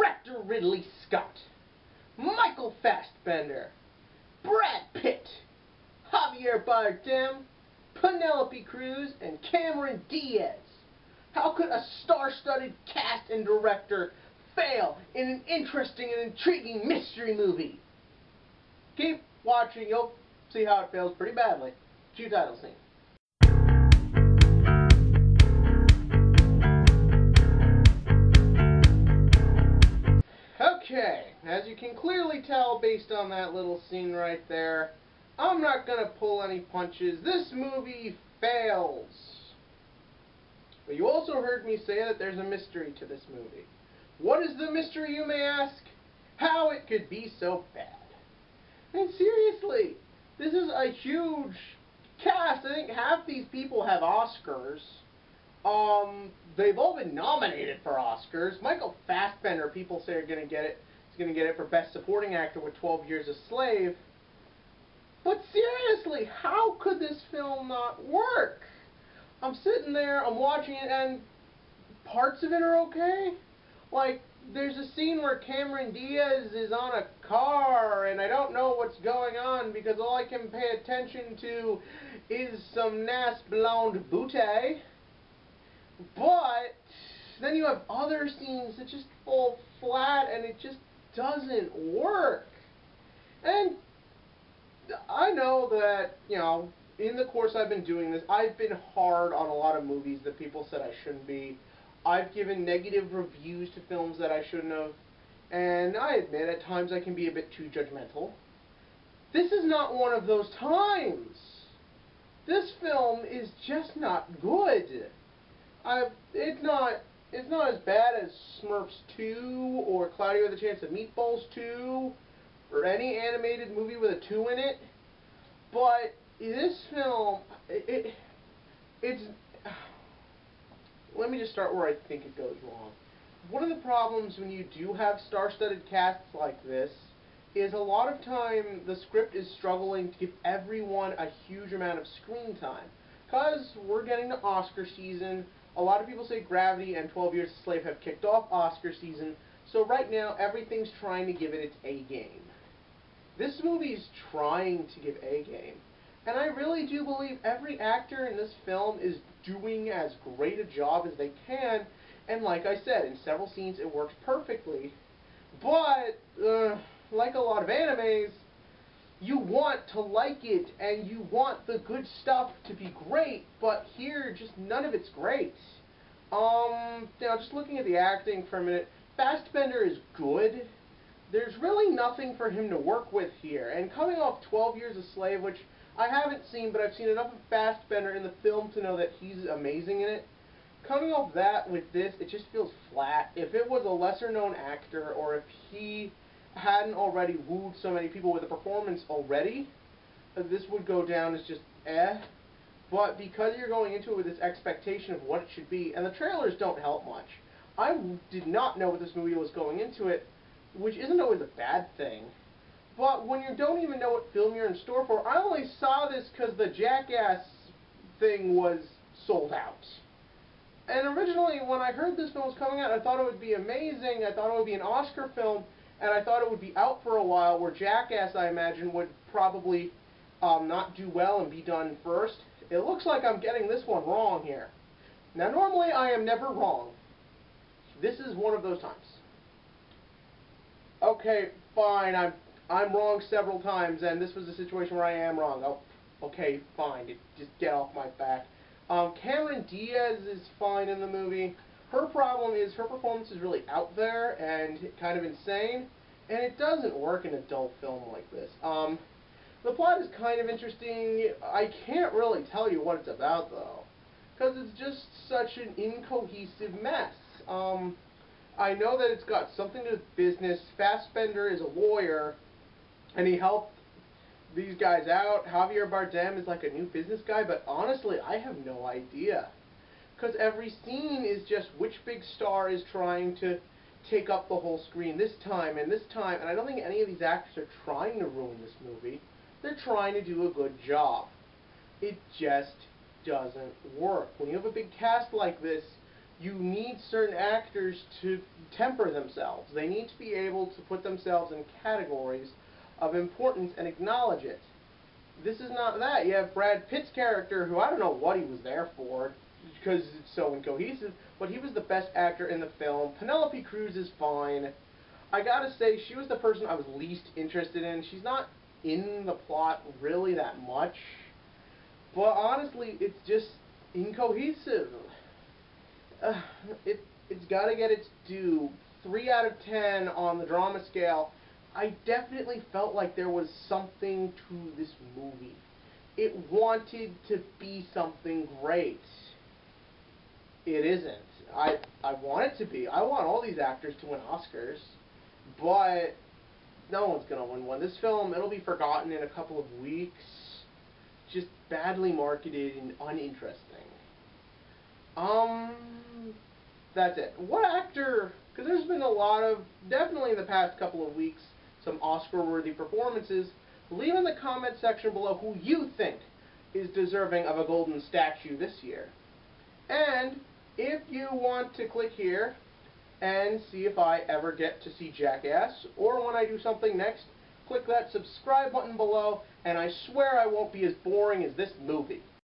Director Ridley Scott, Michael Fassbender, Brad Pitt, Javier Bardem, Penelope Cruz, and Cameron Diaz. How could a star-studded cast and director fail in an interesting and intriguing mystery movie? Keep watching, you'll see how it fails pretty badly. Cue title scene. Okay, as you can clearly tell based on that little scene right there, I'm not going to pull any punches. This movie fails. But you also heard me say that there's a mystery to this movie. What is the mystery, you may ask? How it could be so bad. And seriously, this is a huge cast. I think half these people have Oscars. They've all been nominated for Oscars. Michael Fassbender, people say, are going to get it. He's going to get it for Best Supporting Actor with 12 Years a Slave. But seriously, how could this film not work? I'm sitting there, I'm watching it, and parts of it are okay. Like, there's a scene where Cameron Diaz is on a car, and I don't know what's going on because all I can pay attention to is some nice blonde booty. But then you have other scenes that just fall flat, and it just doesn't work. And I know that, you know, in the course I've been doing this, I've been hard on a lot of movies that people said I shouldn't be. I've given negative reviews to films that I shouldn't have. And I admit, at times I can be a bit too judgmental. This is not one of those times. This film is just not good. It's not as bad as Smurfs 2 or Cloudy with a Chance of Meatballs 2 or any animated movie with a 2 in it. But this film, it's... Let me just start where I think it goes wrong. One of the problems when you do have star-studded casts like this is a lot of time the script is struggling to give everyone a huge amount of screen time. Because we're getting to Oscar season. A lot of people say Gravity and 12 Years a Slave have kicked off Oscar season. So right now, everything's trying to give it its A-game. This movie's trying to give A-game. And I really do believe every actor in this film is doing as great a job as they can. And like I said, in several scenes it works perfectly. But, like a lot of animes, you want to like it and you want the good stuff to be great, but here, just none of it's great. Now, just looking at the acting for a minute, Fassbender is good. There's really nothing for him to work with here. And coming off 12 Years a Slave, which I haven't seen, but I've seen enough of Fassbender in the film to know that he's amazing in it. Coming off that with this, it just feels flat. If it was a lesser-known actor, or if he hadn't already wooed so many people with a performance already, this would go down as just eh. But because you're going into it with this expectation of what it should be, and the trailers don't help much. I did not know what this movie was going into it, which isn't always a bad thing. But when you don't even know what film you're in store for, I only saw this because the Jackass thing was sold out. And originally, when I heard this film was coming out, I thought it would be amazing. I thought it would be an Oscar film, and I thought it would be out for a while, where Jackass, I imagine, would probably not do well and be done first. It looks like I'm getting this one wrong here. Now, normally I am never wrong. This is one of those times. Okay, fine, I'm wrong several times, and this was a situation where I am wrong. Oh, okay, fine, just get off my back. Cameron Diaz is fine in the movie. Her problem is her performance is really out there and kind of insane, and it doesn't work in a dull film like this. The plot is kind of interesting. I can't really tell you what it's about, though, because it's just such an incohesive mess. I know that it's got something to do with business. Fassbender is a lawyer, and he helped these guys out. Javier Bardem is like a new business guy, but honestly, I have no idea. Because every scene is just which big star is trying to take up the whole screen this time, and I don't think any of these actors are trying to ruin this movie. They're trying to do a good job. It just doesn't work. When you have a big cast like this, you need certain actors to temper themselves. They need to be able to put themselves in categories of importance and acknowledge it. This is not that. You have Brad Pitt's character, who I don't know what he was there for, because it's so incohesive, but he was the best actor in the film. Penelope Cruz is fine. I gotta say, she was the person I was least interested in. She's not in the plot really that much, but honestly, it's just incohesive. Uh, it's got to get its due. 3 out of 10 on the drama scale. I definitely felt like there was something to this movie. It wanted to be something great. It isn't. I want it to be. I want all these actors to win Oscars, but no one's going to win one. This film, it'll be forgotten in a couple of weeks. Just badly marketed and uninteresting. That's it. What actor, because there's been a lot of, definitely in the past couple of weeks, some Oscar-worthy performances. Leave in the comment section below who you think is deserving of a golden statue this year. And if you want to click here and see if I ever get to see Jackass, or when I do something next, click that subscribe button below, and I swear I won't be as boring as this movie.